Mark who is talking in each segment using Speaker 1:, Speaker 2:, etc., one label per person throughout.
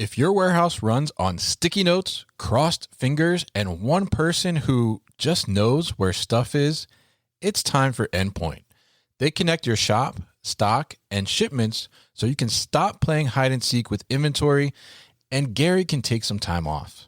Speaker 1: If your warehouse runs on sticky notes, crossed fingers, and one person who just knows where stuff is, it's time for Endpoint. They connect your shop, stock, and shipments so you can stop playing hide and seek with inventory, and Gary can take some time off.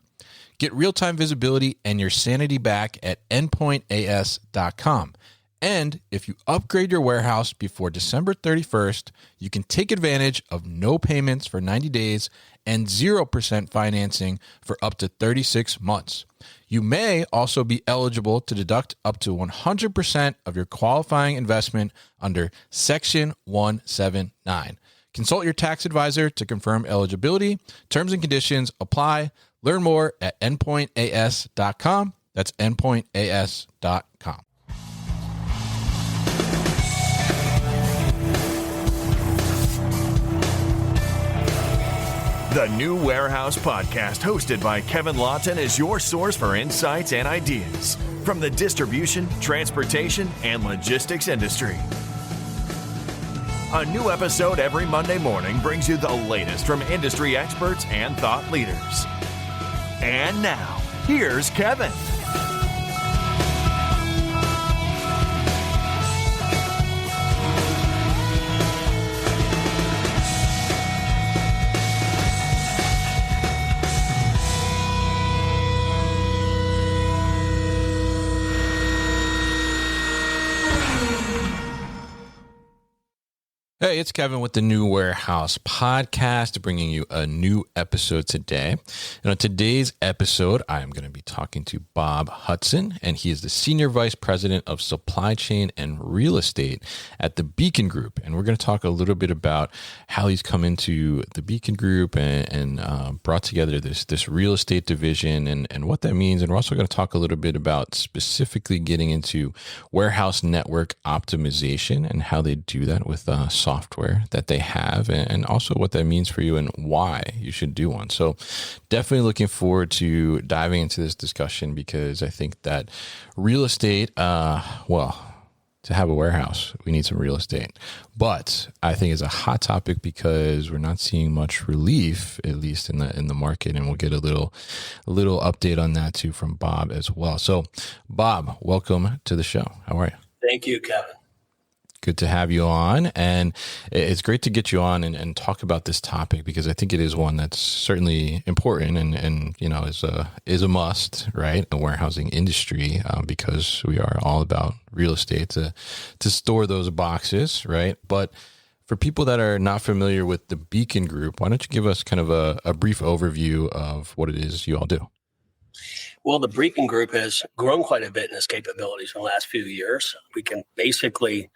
Speaker 1: Get real-time visibility and your sanity back at endpointas.com. And if you upgrade your warehouse before December 31st, you can take advantage of no payments for 90 days and 0% financing for up to 36 months. You may also be eligible to deduct up to 100% of your qualifying investment under Section 179. Consult your tax advisor to confirm eligibility. Terms and conditions apply. Learn more at endpointas.com. That's endpointas.com.
Speaker 2: The New Warehouse Podcast, hosted by Kevin Lawton, is your source for insights and ideas from the distribution, transportation, and logistics industry. A new episode every Monday morning brings you the latest from industry experts and thought leaders. And now, here's Kevin.
Speaker 1: Hey, it's Kevin with the New Warehouse Podcast, bringing you a new episode today. And on today's episode, I am going to be talking to Bob Hutson, and he is the Senior Vice President of Supply Chain and Real Estate at the Beacon Group. And we're going to talk a little bit about how he's come into the Beacon Group and brought together this real estate division and what that means. And we're also going to talk a little bit about specifically getting into warehouse network optimization and how they do that with software that they have, and also what that means for you and why you should do one. So definitely looking forward to diving into this discussion, because I think that real estate, to have a warehouse, we need some real estate. But I think it's a hot topic because we're not seeing much relief, at least in the market, and we'll get a little update on that too from Bob as well. So Bob, welcome to the show. How are you?
Speaker 3: Thank you, Kevin.
Speaker 1: Good to have you on, and it's great to get you on and talk about this topic, because I think it is one that's certainly important and you know is a must, right? The warehousing industry, because we are all about real estate to store those boxes, right? But for people that are not familiar with the Beacon Group, why don't you give us kind of a brief overview of what it is you all do?
Speaker 3: Well, the Beacon Group has grown quite a bit in its capabilities in the last few years. We can basically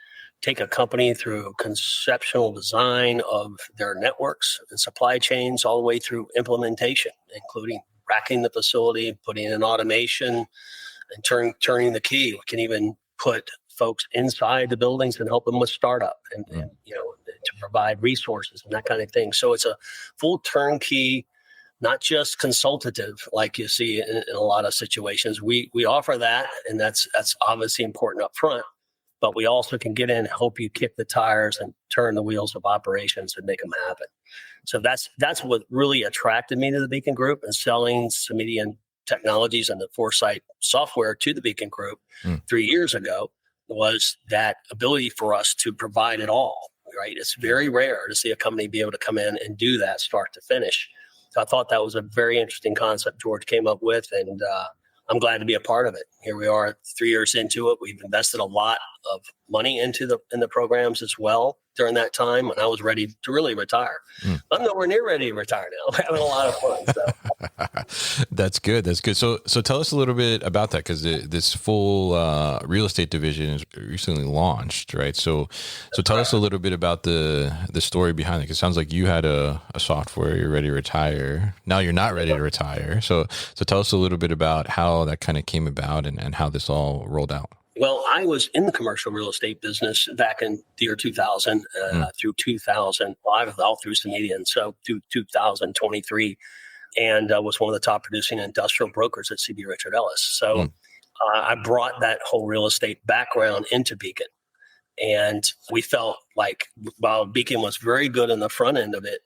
Speaker 3: take a company through conceptual design of their networks and supply chains all the way through implementation, including racking the facility, putting in automation, and turning the key. We can even put folks inside the buildings and help them with startup and to provide resources and that kind of thing. So it's a full turnkey, not just consultative like you see in a lot of situations. We offer that, and that's obviously important up front. But we also can get in and help you kick the tires and turn the wheels of operations and make them happen. So that's what really attracted me to the Beacon Group, and selling Sumedian Technologies and the Foresight software to the Beacon Group 3 years ago, was that ability for us to provide it all, right? It's very rare to see a company be able to come in and do that start to finish. So I thought that was a very interesting concept George came up with, and I'm glad to be a part of it. Here we are 3 years into it. We've invested a lot of money in the programs as well during that time when I was ready to really retire. I'm nowhere near ready to retire now. I'm having a lot of fun. So.
Speaker 1: That's good. That's good. So tell us a little bit about that, because this full real estate division is recently launched, right? So tell us a little bit about the story behind it. 'Cause it sounds like you had a software, you're ready to retire. Now you're not ready to retire. So tell us a little bit about how that kind of came about and how this all rolled out.
Speaker 3: Well, I was in the commercial real estate business back in the year 2000 through 2005, all through Sumedian, so through 2023, and was one of the top producing industrial brokers at CB Richard Ellis. So I brought that whole real estate background into Beacon, and we felt like while Beacon was very good on the front end of it,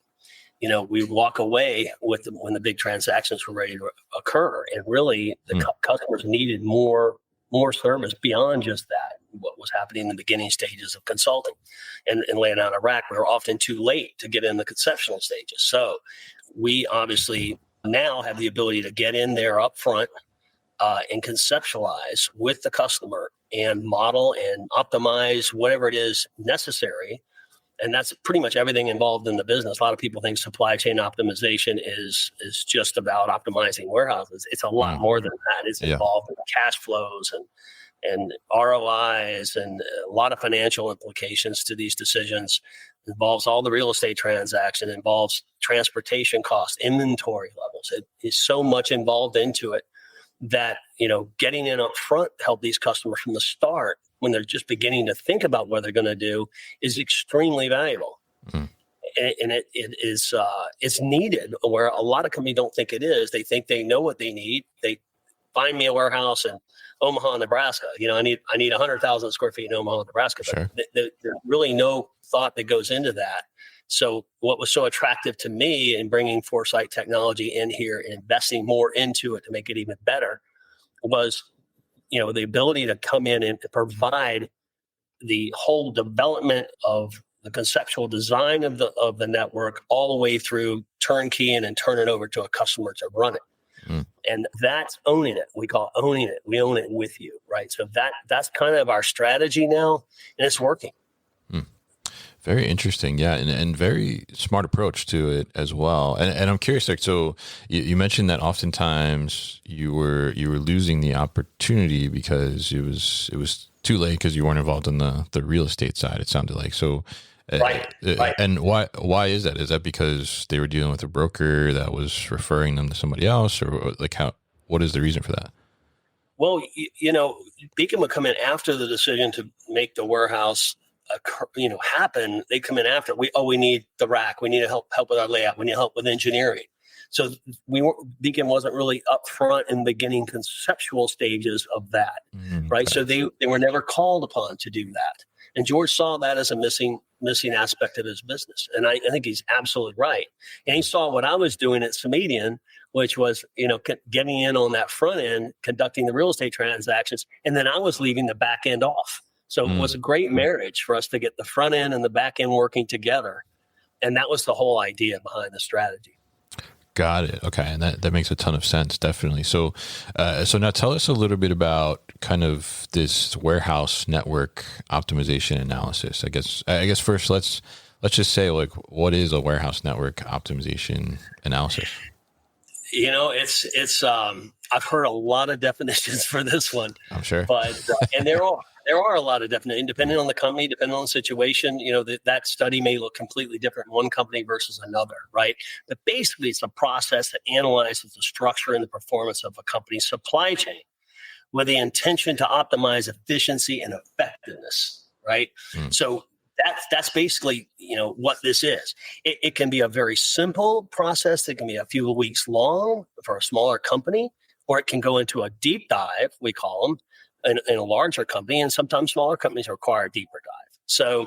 Speaker 3: we walk away with when the big transactions were ready to occur. And really, the customers needed more service beyond just that, what was happening in the beginning stages of consulting and laying out a rack. We were often too late to get in the conceptual stages. So we obviously now have the ability to get in there up front and conceptualize with the customer and model and optimize whatever it is necessary. And that's pretty much everything involved in the business. A lot of people think supply chain optimization is just about optimizing warehouses. It's a lot more than that. It's involved in cash flows and ROIs and a lot of financial implications to these decisions. It involves all the real estate transaction, involves transportation costs, inventory levels. It is so much involved into it that, getting in up front to help these customers from the start when they're just beginning to think about what they're going to do is extremely valuable. And it's needed where a lot of companies don't think it is. They think they know what they need. They find me a warehouse in Omaha, Nebraska. I need 100,000 square feet in Omaha, Nebraska. But there's really no thought that goes into that. So what was so attractive to me in bringing Foresight technology in here and investing more into it to make it even better was, the ability to come in and provide the whole development of the conceptual design of the network all the way through turnkey and turn it over to a customer to run it. And that's owning it. We call it owning it. We own it with you, right? So that's kind of our strategy now, and it's working.
Speaker 1: Very interesting. Yeah. And very smart approach to it as well. And I'm curious, so you mentioned that oftentimes you were losing the opportunity because it was too late because you weren't involved in the real estate side, it sounded like. So,
Speaker 3: right.
Speaker 1: And why is that? Is that because they were dealing with a broker that was referring them to somebody else, or what is the reason for that?
Speaker 3: Well, Beacon would come in after the decision to make the warehouse happen. They come in after we need the rack. We need help with our layout. We need help with engineering. So Beacon wasn't really up front in the beginning conceptual stages of that, right? So they were never called upon to do that. And George saw that as a missing aspect of his business. And I think he's absolutely right. And he saw what I was doing at Somedian, which was, getting in on that front end, conducting the real estate transactions. And then I was leaving the back end off. So it was a great marriage for us to get the front end and the back end working together. And that was the whole idea behind the strategy.
Speaker 1: Got it. Okay. And that makes a ton of sense. Definitely. So now tell us a little bit about kind of this warehouse network optimization analysis. I guess first let's just say, what is a warehouse network optimization analysis?
Speaker 3: It's I've heard a lot of definitions for this one.
Speaker 1: I'm sure.
Speaker 3: But, and there are a lot of definitions, depending on the company, depending on the situation. That study may look completely different in one company versus another, right? But basically, it's a process that analyzes the structure and the performance of a company's supply chain with the intention to optimize efficiency and effectiveness, right? So that's basically, what this is. It can be a very simple process that can be a few weeks long for a smaller company, or it can go into a deep dive, we call them, in a larger company, and sometimes smaller companies require a deeper dive. So,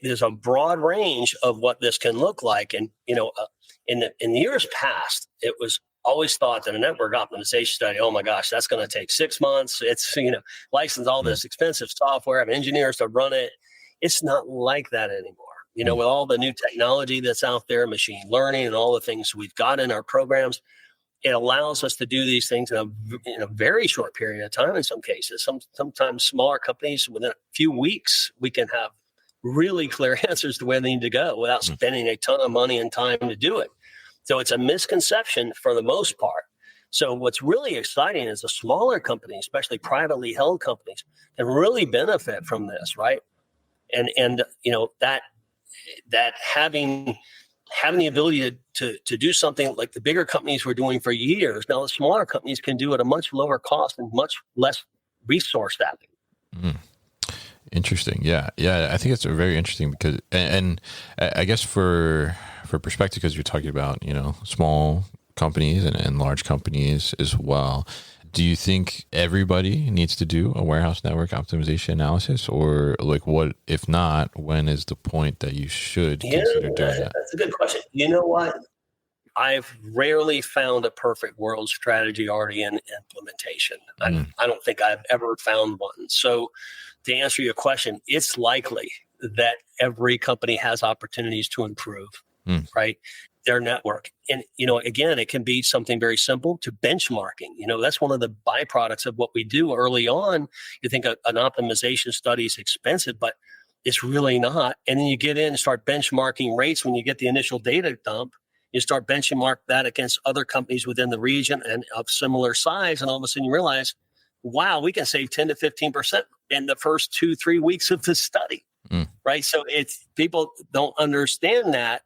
Speaker 3: there's a broad range of what this can look like. And, in years past, it was always thought that a network optimization study, oh my gosh, that's going to take 6 months. It's, license all this expensive software, have engineers to run it. It's not like that anymore. With all the new technology that's out there, machine learning and all the things we've got in our programs, it allows us to do these things in a very short period of time in some cases. Sometimes smaller companies, within a few weeks, we can have really clear answers to where they need to go without spending a ton of money and time to do it. So it's a misconception for the most part. So what's really exciting is the smaller companies, especially privately held companies, can really benefit from this, right? And that having the ability to do something like the bigger companies were doing for years. Now the smaller companies can do it at a much lower cost and much less resource staffing.
Speaker 1: Interesting. Yeah. I think it's very interesting because, and I guess for perspective, because you're talking about, small companies and large companies as well. Do you think everybody needs to do a warehouse network optimization analysis, or like what, if not, when is the point that you should consider doing that?
Speaker 3: That's a good question. You know what? I've rarely found a perfect world strategy already in implementation. I don't think I've ever found one. So to answer your question, it's likely that every company has opportunities to improve, right? Their network. And, again, it can be something very simple to benchmarking. That's one of the byproducts of what we do early on. You think an optimization study is expensive, but it's really not. And then you get in and start benchmarking rates when you get the initial data dump. You start benchmark that against other companies within the region and of similar size. And all of a sudden you realize, wow, we can save 10 to 15% in the first 2-3 weeks of the study, right? So people don't understand that,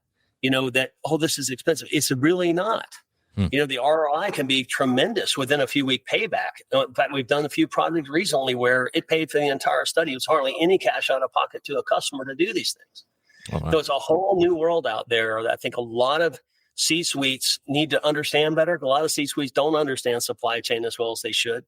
Speaker 3: this is expensive. It's really not. The ROI can be tremendous within a few week payback. In fact, we've done a few projects recently where it paid for the entire study. It was hardly any cash out of pocket to a customer to do these things. Oh, wow. So it's a whole new world out there that I think a lot of C-suites need to understand better. A lot of C-suites don't understand supply chain as well as they should.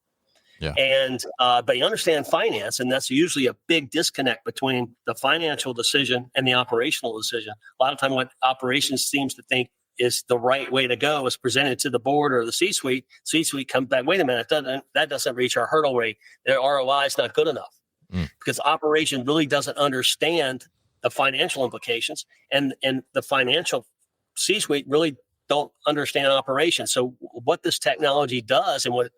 Speaker 3: Yeah. And but they understand finance, and that's usually a big disconnect between the financial decision and the operational decision. A lot of time what operations seems to think is the right way to go is presented to the board or the C-suite. C-suite comes back, wait a minute, that doesn't reach our hurdle rate. Their ROI is not good enough because operation really doesn't understand the financial implications, and the financial C-suite really don't understand operations. So what this technology does and what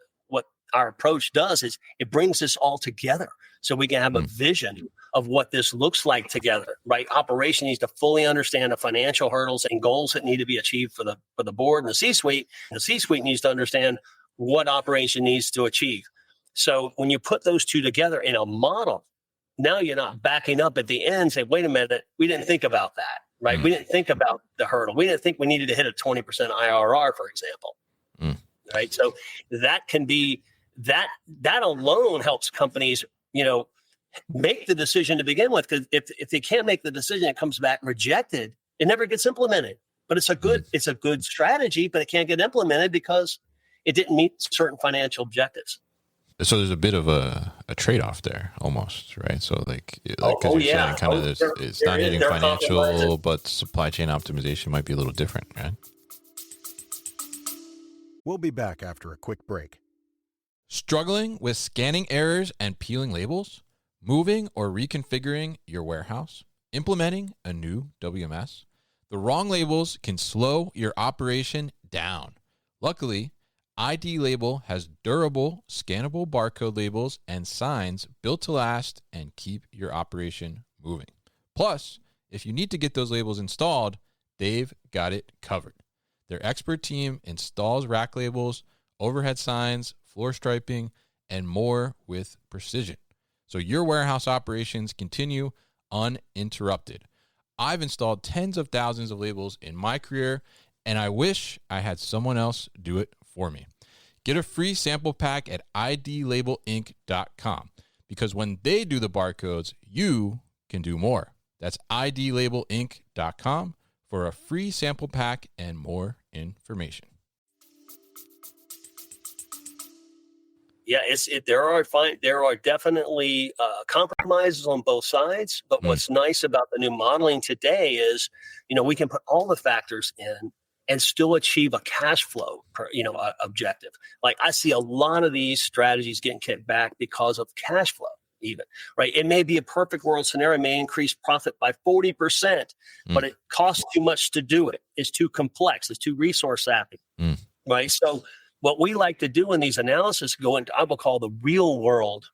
Speaker 3: our approach does is it brings this all together so we can have a vision of what this looks like together, right? Operation needs to fully understand the financial hurdles and goals that need to be achieved for the board and the C-suite. The C-suite needs to understand what operation needs to achieve. So when you put those two together in a model, now you're not backing up at the end and say, wait a minute, we didn't think about that, right? We didn't think about the hurdle. We didn't think we needed to hit a 20% IRR, for example, right? So that can be, that alone helps companies, make the decision to begin with. Because if they can't make the decision, it comes back rejected. It never gets implemented. But it's a good strategy, but it can't get implemented because it didn't meet certain financial objectives.
Speaker 1: So there's a bit of a trade-off there almost, right? So like you're saying kind of it's not hitting financial, but supply chain optimization might be a little different, right?
Speaker 4: We'll be back after a quick break.
Speaker 1: Struggling with scanning errors and peeling labels? Moving or reconfiguring your warehouse? Implementing a new WMS? The wrong labels can slow your operation down. Luckily, ID Label has durable, scannable barcode labels and signs built to last and keep your operation moving. Plus, if you need to get those labels installed, they've got it covered. Their expert team installs rack labels, overhead signs, floor striping, and more with precision, so your warehouse operations continue uninterrupted. I've installed tens of thousands of labels in my career, and I wish I had someone else do it for me. Get a free sample pack at idlabelinc.com, because when they do the barcodes, you can do more. That's idlabelinc.com for a free sample pack and more information.
Speaker 3: Yeah, there are definitely compromises on both sides. But what's nice about the new modeling today is, we can put all the factors in and still achieve a cash flow objective. Like I see a lot of these strategies getting kicked back because of cash flow, even, right? It may be a perfect world scenario, may increase profit by 40%, but it costs too much to do it. It's too complex. It's too resource sappy, right? So what we like to do in these analysis, go into, I will call the real world.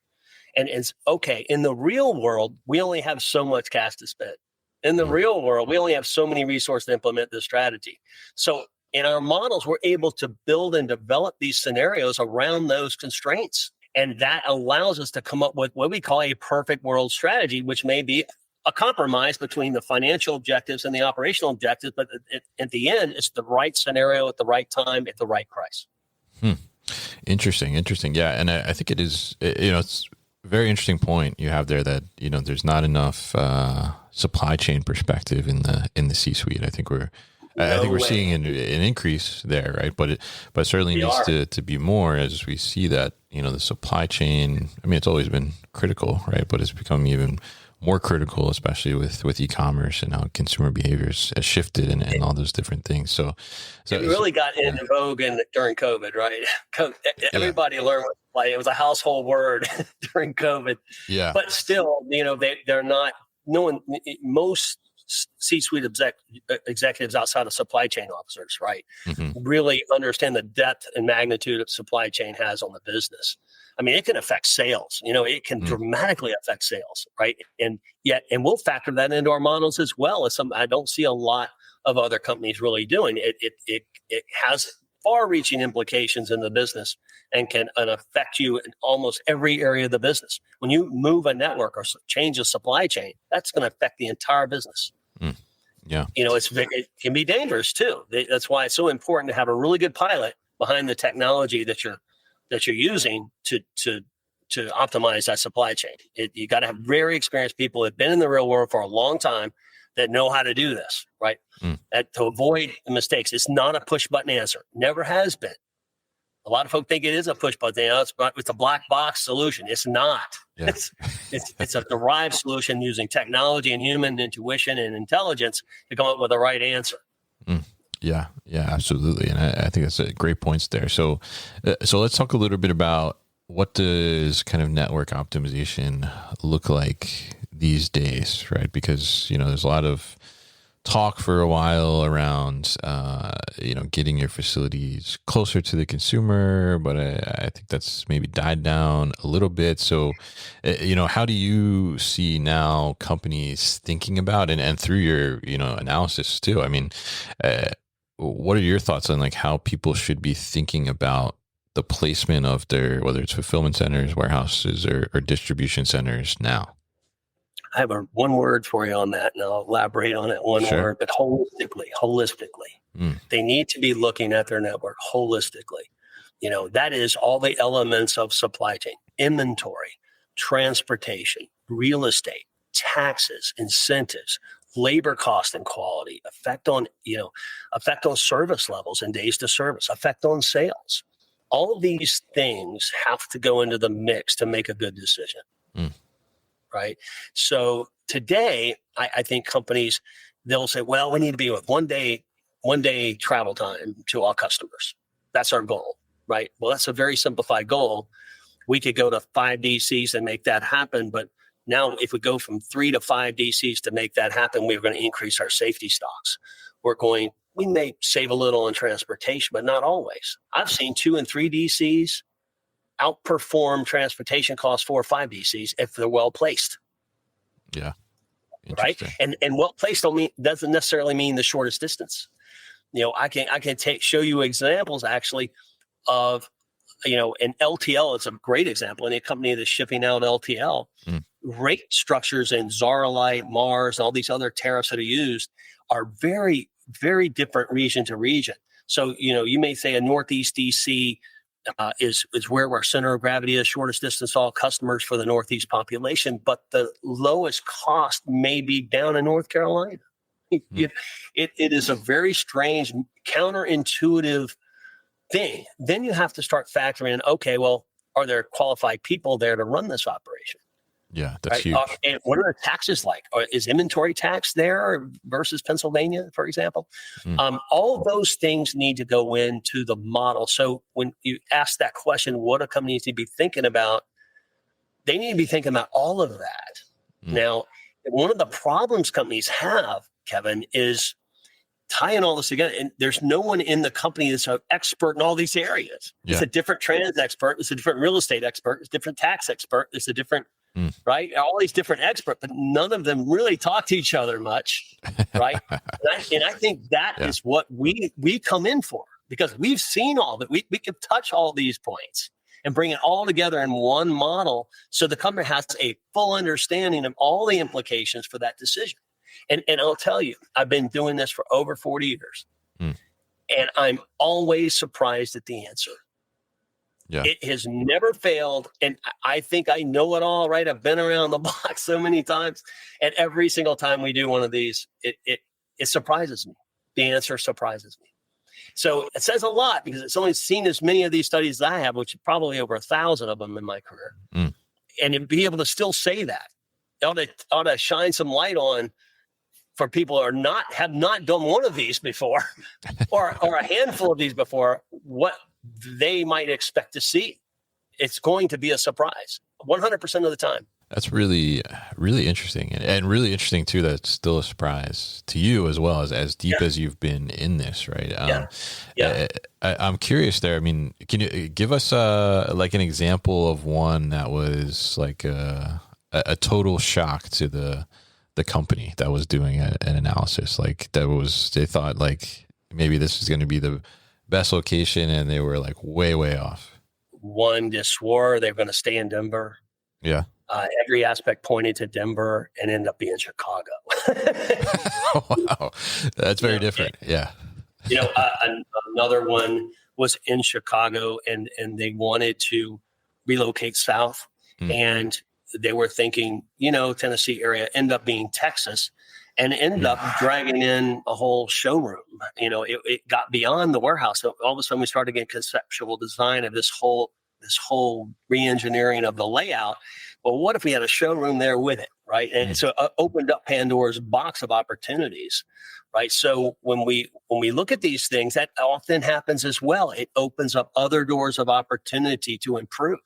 Speaker 3: And it's okay. In the real world, we only have so much cash to spend. In the real world, we only have so many resources to implement this strategy. So in our models, we're able to build and develop these scenarios around those constraints. And that allows us to come up with what we call a perfect world strategy, which may be a compromise between the financial objectives and the operational objectives. But at the end, it's the right scenario at the right time at the right price.
Speaker 1: Interesting. Yeah. And I think it is, it's a very interesting point you have there that, there's not enough supply chain perspective in the C-suite. I think we're I think
Speaker 3: No
Speaker 1: we're
Speaker 3: way.
Speaker 1: seeing an increase there, right? But it certainly needs to be more as we see that, the supply chain, I mean, it's always been critical, right? But it's become even more critical, especially with e-commerce and how consumer behaviors has shifted and all those different things. So
Speaker 3: it really got into vogue during COVID, right? Everybody learned it was a household word during COVID.
Speaker 1: Yeah.
Speaker 3: But still, they're not. No one, most C-suite executives outside of supply chain officers, right, really understand the depth and magnitude of supply chain has on the business. I mean, it can affect sales. It can dramatically affect sales, right? And we'll factor that into our models as well as I don't see a lot of other companies really doing. It has far-reaching implications in the business and can affect you in almost every area of the business. When you move a network or change a supply chain, that's going to affect the entire business.
Speaker 1: Yeah.
Speaker 3: It can be dangerous too. That's why it's so important to have a really good pilot behind the technology that you're using to optimize that supply chain. You got to have very experienced people that have been in the real world for a long time that know how to do this, right? To avoid mistakes. It's not a push button answer. Never has been. A lot of folks think it is a push button answer, but it's a black box solution. It's not. Yeah. It's a derived solution using technology and human intuition and intelligence to come up with the right answer.
Speaker 1: Yeah, absolutely. And I think that's a great points there. So let's talk a little bit about what does kind of network optimization look like these days, right? Because, there's a lot of talk for a while around, getting your facilities closer to the consumer, but I think that's maybe died down a little bit. So, how do you see now companies thinking about, and through your, analysis too? I mean, what are your thoughts on like how people should be thinking about the placement of their, whether it's fulfillment centers, warehouses, or distribution centers now?
Speaker 3: I have one word for you on that, and I'll elaborate on it one word, but holistically. They need to be looking at their network holistically. That is all the elements of supply chain: inventory, transportation, real estate, taxes, incentives, labor cost and quality, effect on service levels and days to service, effect on sales. All of these things have to go into the mix to make a good decision. Right. So today, I think companies, they'll say, well, we need to be with one day travel time to all customers. That's our goal. Right. Well, that's a very simplified goal. We could go to 5 DCs and make that happen. But now if we go from 3 to 5 DCs to make that happen, we're going to increase our safety stocks. We may save a little on transportation, but not always. I've seen 2 and 3 DCs outperform transportation costs 4 or 5 DCs if they're well placed.
Speaker 1: Yeah.
Speaker 3: Right. And well placed doesn't necessarily mean the shortest distance. I can show you examples actually of, an LTL is a great example. Any company that's shipping out LTL, rate structures in Zaralite, Mars, all these other tariffs that are used are very, very different region to region. So, you may say a Northeast DC is where our center of gravity is, shortest distance all customers for the Northeast population, but the lowest cost may be down in North Carolina. It is a very strange, counterintuitive thing. Then you have to start factoring in, okay, well, are there qualified people there to run this operation?
Speaker 1: Yeah, that's huge.
Speaker 3: And what are the taxes like? Is inventory tax there versus Pennsylvania, for example? All of those things need to go into the model. So when you ask that question, what do companies need to be thinking about? They need to be thinking about all of that. Now, one of the problems companies have, Kevin, is tying all this together. And there's no one in the company that's an expert in all these areas. Yeah. It's a different trans expert. It's a different real estate expert. It's a different tax expert. It's a different right? All these different experts, but none of them really talk to each other much, right? and I think that is what we come in for, because we've seen all that. We can touch all these points and bring it all together in one model so the company has a full understanding of all the implications for that decision. And I'll tell you, I've been doing this for over 40 years, and I'm always surprised at the answer. Yeah. It has never failed. And I think I know it all, right? I've been around the block so many times. And every single time we do one of these, it surprises me. The answer surprises me. So it says a lot because it's only seen as many of these studies as I have, which is probably over 1,000 of them in my career. And to be able to still say that, ought to shine some light on for people who have not done one of these before or a handful of these before, what they might expect to see. It's going to be a surprise 100% of the time.
Speaker 1: That's really, really interesting, and really interesting too. That it's still a surprise to you as well as deep as you've been in this, right? I'm curious there. I mean, can you give us like an example of one that was like a total shock to the company that was doing an analysis? Like they thought like maybe this is going to be the best location, and they were like way off.
Speaker 3: One just swore they were going to stay in Denver.
Speaker 1: Yeah.
Speaker 3: Every aspect pointed to Denver and ended up being Chicago.
Speaker 1: Wow. That's very different. Yeah.
Speaker 3: Another one was in Chicago and they wanted to relocate south and they were thinking, Tennessee area, end up being Texas and end up dragging in a whole showroom. It got beyond the warehouse. So all of a sudden we started getting conceptual design of this whole re-engineering of the layout. Well, what if we had a showroom there with it, right? And so it opened up Pandora's box of opportunities, right? So when we look at these things, that often happens as well. It opens up other doors of opportunity to improve,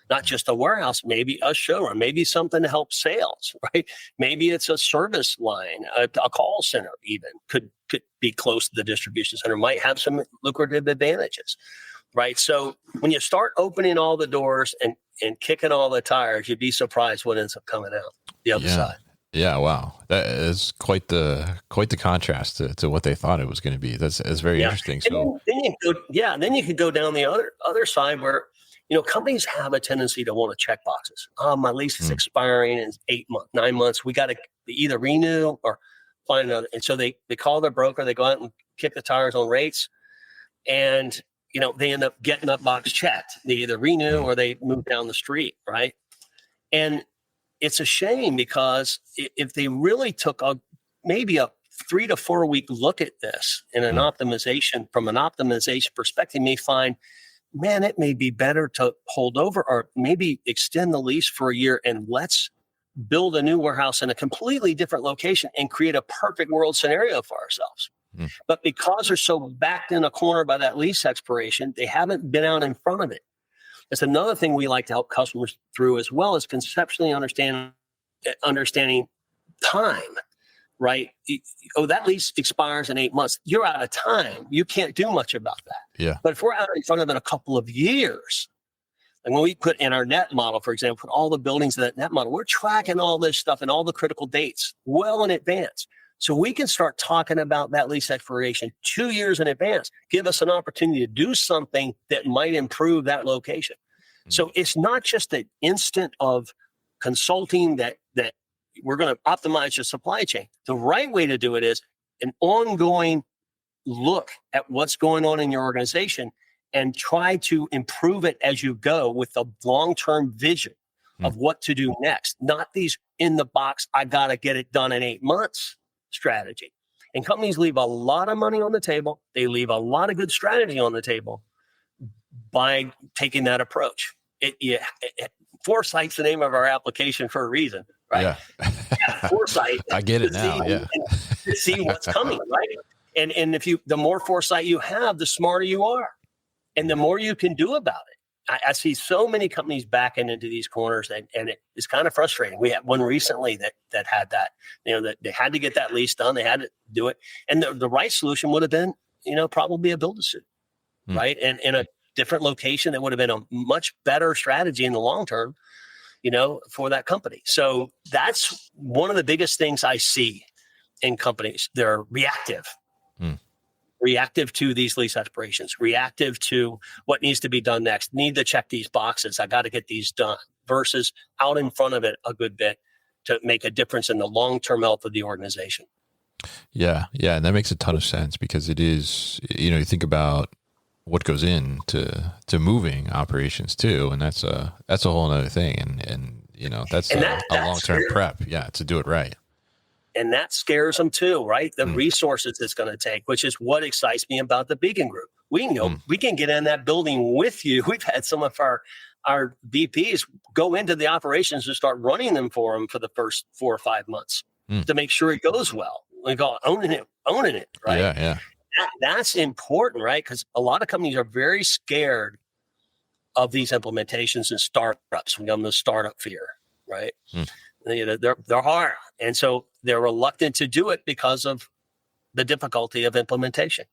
Speaker 3: not just a warehouse, maybe a showroom, maybe something to help sales, right? Maybe it's a service line, a call center even could be close to the distribution center, might have some lucrative advantages, right? So when you start opening all the doors and kicking all the tires, you'd be surprised what ends up coming out the other side.
Speaker 1: Yeah, wow, that is quite the contrast to what they thought it was going to be. That's very interesting. So
Speaker 3: then you could go down the other side where companies have a tendency to want to check boxes. My lease is expiring in 9 months. We got to either renew or find another. And so they call their broker. They go out and kick the tires on rates, and they end up getting that box checked. They either renew or they move down the street, right? And it's a shame because if they really took maybe a 3 to 4 week look at this in an optimization, from an optimization perspective, may find, man, it may be better to hold over or maybe extend the lease for a year and let's build a new warehouse in a completely different location and create a perfect world scenario for ourselves. But because they're so backed in a corner by that lease expiration, they haven't been out in front of it. It's another thing we like to help customers through as well as conceptually understanding time, right? That lease expires in 8 months. You're out of time. You can't do much about that.
Speaker 1: Yeah.
Speaker 3: But if we're out in front of it a couple of years, and when we put in our net model, for example, put all the buildings in that net model, we're tracking all this stuff and all the critical dates well in advance. So we can start talking about that lease expiration 2 years in advance, give us an opportunity to do something that might improve that location. So it's not just an instant of consulting that we're going to optimize your supply chain. The right way to do it is an ongoing look at what's going on in your organization and try to improve it as you go with a long-term vision of what to do next, not these in the box, I got to get it done in 8 months strategy. And companies leave a lot of money on the table. They leave a lot of good strategy on the table by taking that approach. Foresight's the name of our application for a reason, right? Yeah. Foresight.
Speaker 1: I get it now.
Speaker 3: To see what's coming, right? And the more foresight you have, the smarter you are, and the more you can do about it. I see so many companies backing into these corners, and it is kind of frustrating. We had one recently that had that, that they had to get that lease done. They had to do it. And the right solution would have been, probably a build-to-suit, right? And in a different location, that would have been a much better strategy in the long term, for that company. So that's one of the biggest things I see in companies. They're reactive. Reactive to these lease expirations, reactive to what needs to be done next. Need to check these boxes. I got to get these done versus out in front of it a good bit to make a difference in the long-term health of the organization.
Speaker 1: Yeah. And that makes a ton of sense because it is, you think about what goes into moving operations too. And that's a whole nother thing. And that's a long-term prep. Yeah. To do it right.
Speaker 3: And that scares them too, right? The resources it's going to take, which is what excites me about the Beacon Group. We know we can get in that building with you. We've had some of our VPs go into the operations and start running them for them for the first 4 or 5 months to make sure it goes well. We go owning it, right?
Speaker 1: Yeah.
Speaker 3: That's important, right? Because a lot of companies are very scared of these implementations and startups. We call them the startup fear, right? They're hard. And so they're reluctant to do it because of the difficulty of implementation.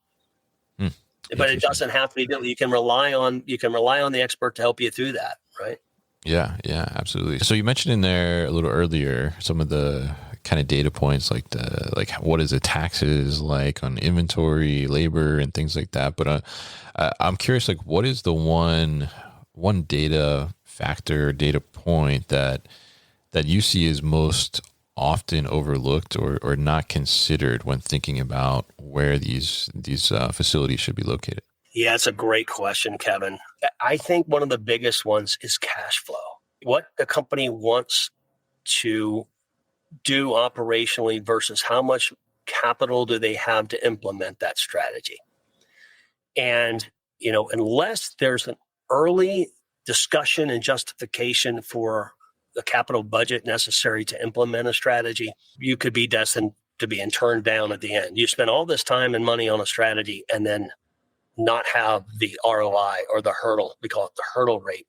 Speaker 3: But it doesn't have to be done. You can rely on the expert to help you through that, right?
Speaker 1: Yeah, absolutely. So you mentioned in there a little earlier some of the kind of data points, like what is the taxes like on inventory, labor, and things like that. But I'm curious, like, what is the one data factor, data point that you see is most often overlooked or not considered when thinking about where these facilities should be located?
Speaker 3: Yeah, it's a great question, Kevin. I think one of the biggest ones is cash flow. What the company wants to do operationally versus how much capital do they have to implement that strategy. And, unless there's an early discussion and justification for the capital budget necessary to implement a strategy, you could be destined to be turned down at the end. You spend all this time and money on a strategy and then not have the ROI or the hurdle, we call it the hurdle rate,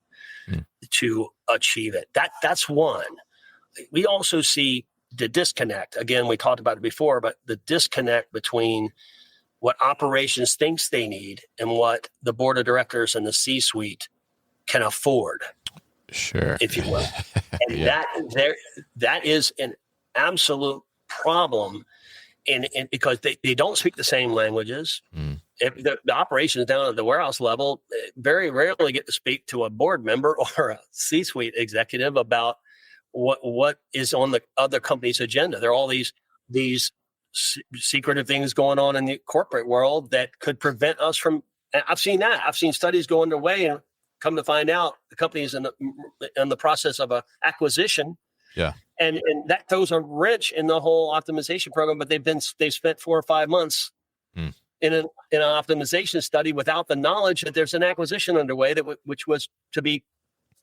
Speaker 3: to achieve it. That's one. We also see the disconnect. Again, we talked about it before, but the disconnect between what operations thinks they need and what the board of directors and the C-suite can afford.
Speaker 1: Sure.
Speaker 3: If you will. And that is an absolute problem because they don't speak the same languages. If the operations down at the warehouse level very rarely get to speak to a board member or a C-suite executive about what is on the other company's agenda. There are all these secretive things going on in the corporate world that could prevent us from. I've seen that. I've seen studies go underway and come to find out the company is in the process of a acquisition.
Speaker 1: Yeah.
Speaker 3: And that throws a wrench in the whole optimization program, but they've spent 4 or 5 months in an optimization study without the knowledge that there's an acquisition underway which was to be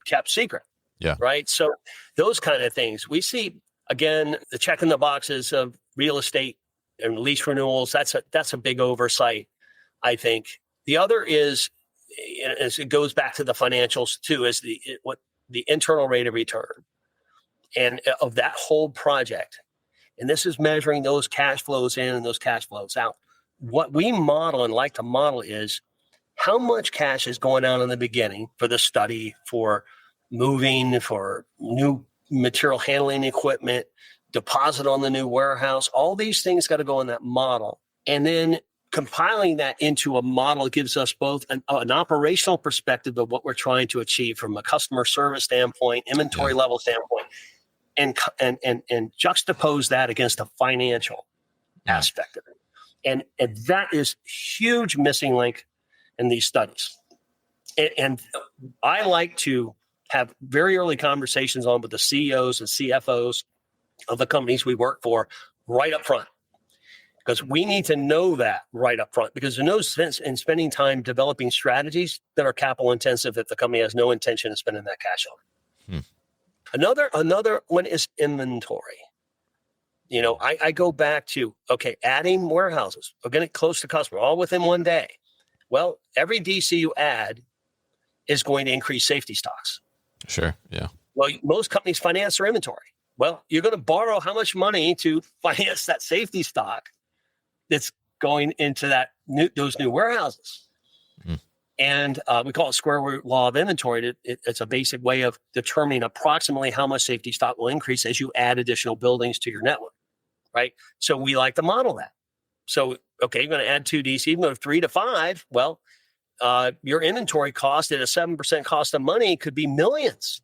Speaker 3: kept secret.
Speaker 1: Yeah.
Speaker 3: Right. So those kind of things we see, again, the check in the boxes of real estate and lease renewals. That's a big oversight, I think. The other is, as it goes back to the financials too, is the internal rate of return and of that whole project. And this is measuring those cash flows in and those cash flows out. What we model and like to model is how much cash is going out in the beginning for the study, for moving, for new material handling equipment, deposit on the new warehouse. All these things got to go in that model. And then compiling that into a model gives us both an operational perspective of what we're trying to achieve from a customer service standpoint, inventory level standpoint, and juxtapose that against a financial aspect of it. And that is huge missing link in these studies. And I like to have very early conversations with the CEOs and CFOs of the companies we work for right up front. Because we need to know that right up front, because there's no sense in spending time developing strategies that are capital intensive if the company has no intention of spending that cash on it. Another one is inventory. I go back to, adding warehouses, or getting close to customer, all within one day. Well, every DC you add is going to increase safety stocks.
Speaker 1: Sure, yeah.
Speaker 3: Well, most companies finance their inventory. Well, you're going to borrow how much money to finance that safety stock that's going into those new warehouses? And we call it square root law of inventory. It's a basic way of determining approximately how much safety stock will increase as you add additional buildings to your network, right? So we like to model that. So, you're going to add 2 DC, you go 3 to 5. Well, your inventory cost at a 7% cost of money could be millions.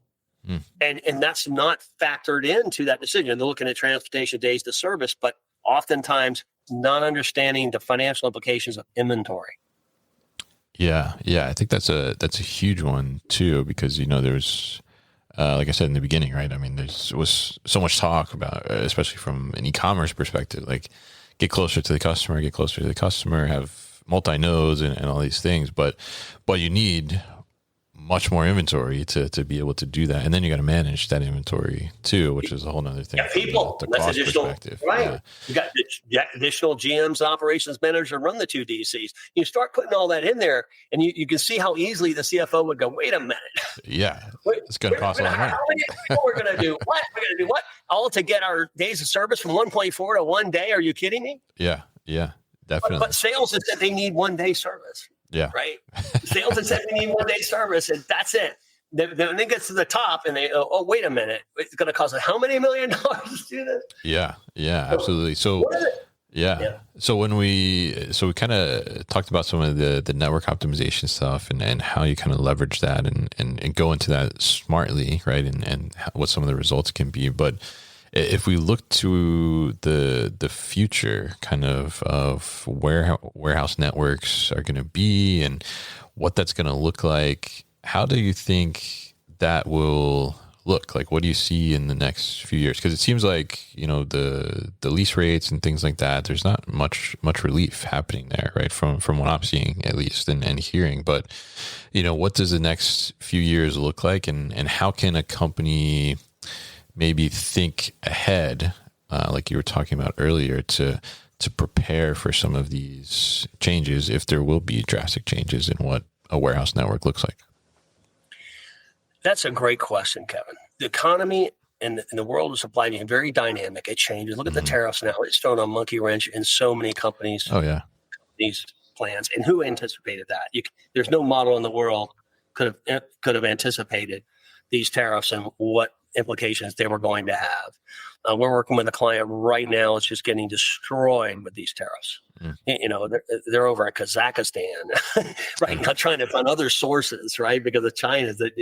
Speaker 3: And that's not factored into that decision. They're looking at transportation days to service, but oftentimes not understanding the financial implications of inventory.
Speaker 1: Yeah. I think that's a huge one too, because there's like I said in the beginning, right? I mean, was so much talk about, especially from an e-commerce perspective, like get closer to the customer, have multi-nodes and all these things. But you need much more inventory to be able to do that. And then you got to manage that inventory too, which is a whole nother thing.
Speaker 3: Yeah, people,
Speaker 1: the
Speaker 3: that's
Speaker 1: cost
Speaker 3: additional,
Speaker 1: perspective.
Speaker 3: right?
Speaker 1: Yeah.
Speaker 3: You got the additional GMs, operations manager, run the 2 DCs. You start putting all that in there, and you can see how easily the CFO would go, wait a minute.
Speaker 1: Yeah. It's going to cost a lot of money.
Speaker 3: How many people we're going to do what? We're going to do what? All to get our days of service from 1.4 to 1 day. Are you kidding me?
Speaker 1: Yeah. Yeah, definitely.
Speaker 3: But sales has said they need 1 day service.
Speaker 1: Yeah.
Speaker 3: Right. Sales has said we need 1 day service, and that's it. Then it gets to the top, and they oh, wait a minute, it's going to cost us how many $1 million to do this?
Speaker 1: Yeah, absolutely. So so when we kind of talked about some of the network optimization stuff and how you kind of leverage that and go into that smartly, right? And what some of the results can be. But if we look to the future kind of warehouse networks are going to be and what that's going to look like, how do you think that will look? Like, what do you see in the next few years? Because it seems like, the lease rates and things like that, there's not much relief happening there, right? From what I'm seeing, at least, and hearing. But, what does the next few years look like? And how can a company maybe think ahead, like you were talking about earlier, to prepare for some of these changes, if there will be drastic changes in what a warehouse network looks like?
Speaker 3: That's a great question, Kevin. The economy and the world of supply chain very dynamic. It changes. Look at the tariffs now. It's thrown a monkey wrench in so many companies.
Speaker 1: Oh yeah,
Speaker 3: these plans. And who anticipated that? There's no model in the world could have anticipated these tariffs and what implications they were going to have. We're working with a client right now. It's just getting destroyed with these tariffs. They're over in Kazakhstan, right? Not trying to find other sources, right? Because of China, the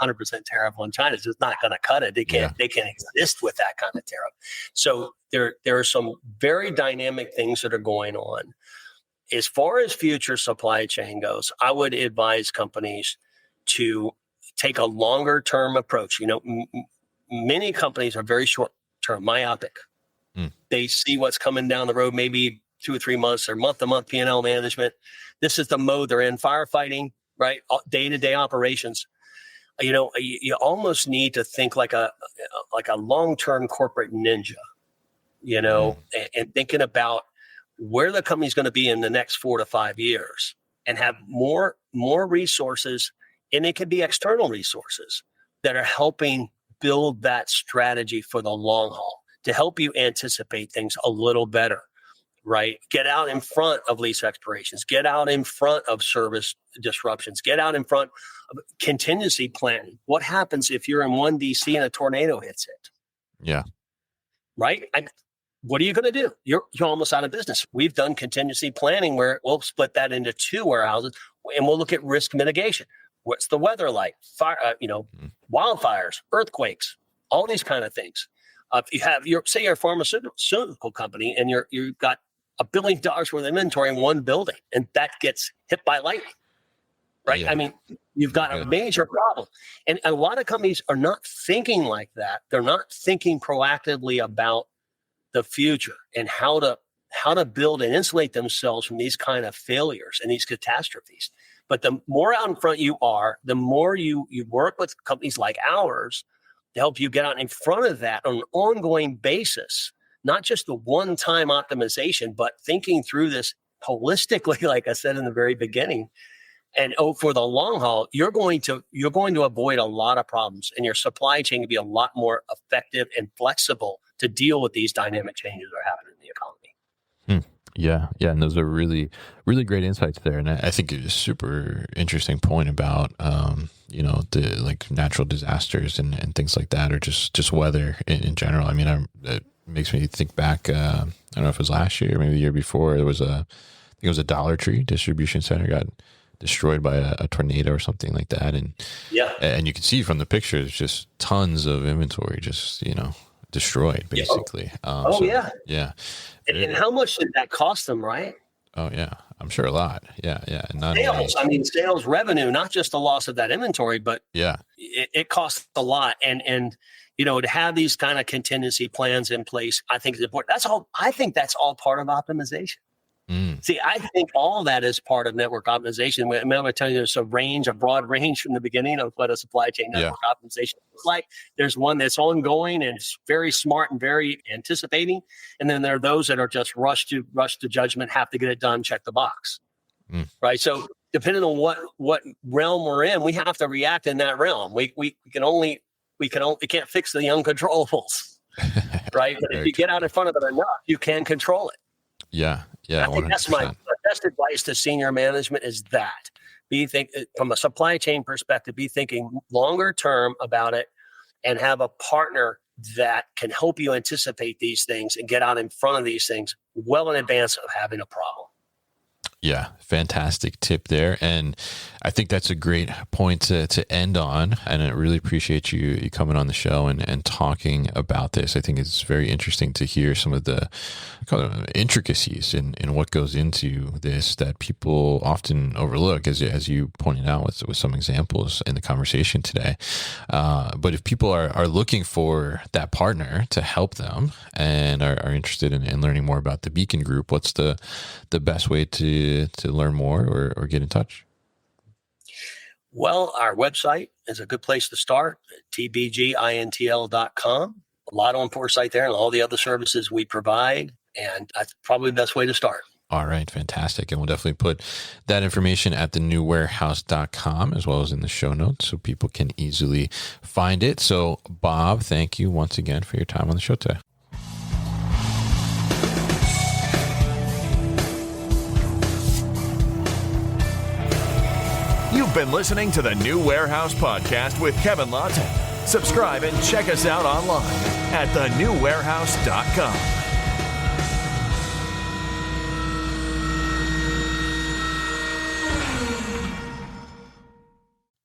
Speaker 3: 100% tariff on China is just not going to cut it. They can't exist with that kind of tariff. So there are some very dynamic things that are going on. As far as future supply chain goes, I would advise companies to take a longer term approach. Many companies are very short term, myopic. They see what's coming down the road, maybe 2 or 3 months or month-to-month P&L management. This is the mode they're in, firefighting, right? Day-to-day operations. You almost need to think like a long-term corporate ninja, and thinking about where the company's going to be in the next 4 to 5 years, and have more resources, and it could be external resources that are helping build that strategy for the long haul to help you anticipate things a little better, right? Get out in front of lease expirations, get out in front of service disruptions, get out in front of contingency planning. What happens if you're in one DC and a tornado hits it?
Speaker 1: Yeah.
Speaker 3: Right? What are you going to do? You're almost out of business. We've done contingency planning where we'll split that into 2 warehouses and we'll look at risk mitigation. What's the weather like? Fire, wildfires, earthquakes, all these kind of things. If you have say you're a pharmaceutical company and you've got $1 billion worth of inventory in one building and that gets hit by lightning, right? Yeah. I mean, you've got a major problem. And a lot of companies are not thinking like that. They're not thinking proactively about the future and how to build and insulate themselves from these kind of failures and these catastrophes. But the more out in front you are, the more you work with companies like ours to help you get out in front of that on an ongoing basis, not just the one-time optimization, but thinking through this holistically, like I said in the very beginning. And for the long haul, you're going to avoid a lot of problems, and your supply chain can be a lot more effective and flexible to deal with these dynamic changes that are happening in the economy.
Speaker 1: Yeah. And those are really, really great insights there. And I think it's a super interesting point about, the like natural disasters and things like that, or just weather in general. I mean, it makes me think back, I don't know if it was last year, maybe the year before, I think it was a Dollar Tree distribution center got destroyed by a tornado or something like that. And and you can see from the pictures, just tons of inventory, just, destroyed basically.
Speaker 3: Yeah. And how much did that cost them, right?
Speaker 1: Oh yeah, I'm sure a lot. Yeah, yeah. Not
Speaker 3: Sales,
Speaker 1: only,
Speaker 3: I mean, sales revenue, not just the loss of that inventory, but
Speaker 1: yeah,
Speaker 3: it costs a lot. And to have these kind of contingency plans in place, I think is important. I think that's all part of optimization.
Speaker 1: mm,
Speaker 3: See, I think all that is part of network optimization. I'm going to tell you there's a broad range from the beginning of what a supply chain
Speaker 1: yeah,
Speaker 3: network optimization looks like. There's one that's ongoing and it's very smart and very anticipating. And then there are those that are just rush to judgment, have to get it done, check the box.
Speaker 1: mm.
Speaker 3: Right. So depending on what realm we're in, we have to react in that realm. We can't fix the uncontrollables. Right. But if you get out in front of it enough, you can control it.
Speaker 1: Yeah, yeah.
Speaker 3: I think
Speaker 1: 100%.
Speaker 3: that's my best advice to senior management is that from a supply chain perspective, be thinking longer term about it and have a partner that can help you anticipate these things and get out in front of these things well in advance of having a problem.
Speaker 1: Yeah, fantastic tip there. And I think that's a great point to end on. And I really appreciate you coming on the show and talking about this. I think it's very interesting to hear some of the intricacies in what goes into this that people often overlook, as you pointed out with some examples in the conversation today. But if people are looking for that partner to help them and are interested in learning more about the Beacon Group, what's the best way to learn more or get in touch?
Speaker 3: Well, our website is a good place to start, tbgintl.com. A lot on Foresight there and all the other services we provide. And that's probably the best way to start.
Speaker 1: All right, fantastic. And we'll definitely put that information at thenewwarehouse.com as well as in the show notes so people can easily find it. So, Bob, thank you once again for your time on the show today.
Speaker 2: You've been listening to the New Warehouse Podcast with Kevin Lawton. Subscribe and check us out online at thenewwarehouse.com.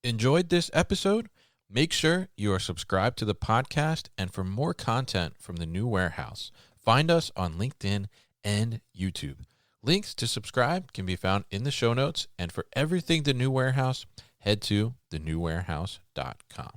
Speaker 1: Enjoyed this episode? Make sure you are subscribed to the podcast, and for more content from the New Warehouse, find us on LinkedIn and YouTube. Links to subscribe can be found in the show notes, and for everything The New Warehouse, head to thenewwarehouse.com.